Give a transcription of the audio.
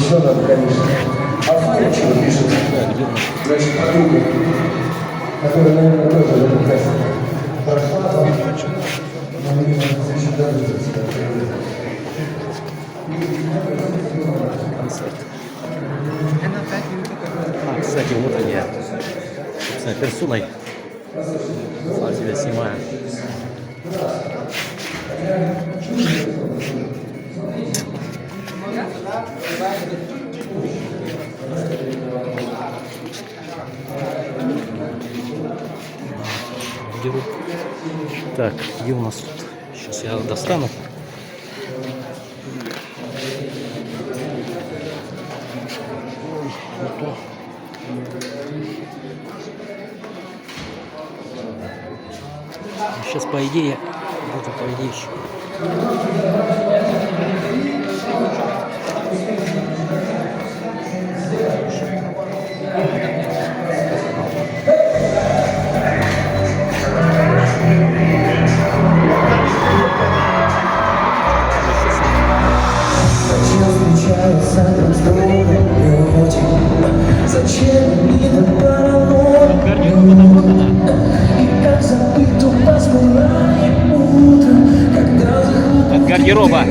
еще надо, конечно. А Фаня чего пишет? Значит, подруга, которая, наверное, тоже в этом классе прошла, но мне очень дорожится. Кстати, внутренняя персоной. Сам себя снимаю. Беру. Так, где у нас тут? Сейчас я достану. Сейчас, по идее, это по идее еще. Зачем мне так паранойя? И как забыть то пасмурное утро, когда захлопнут От гардероба.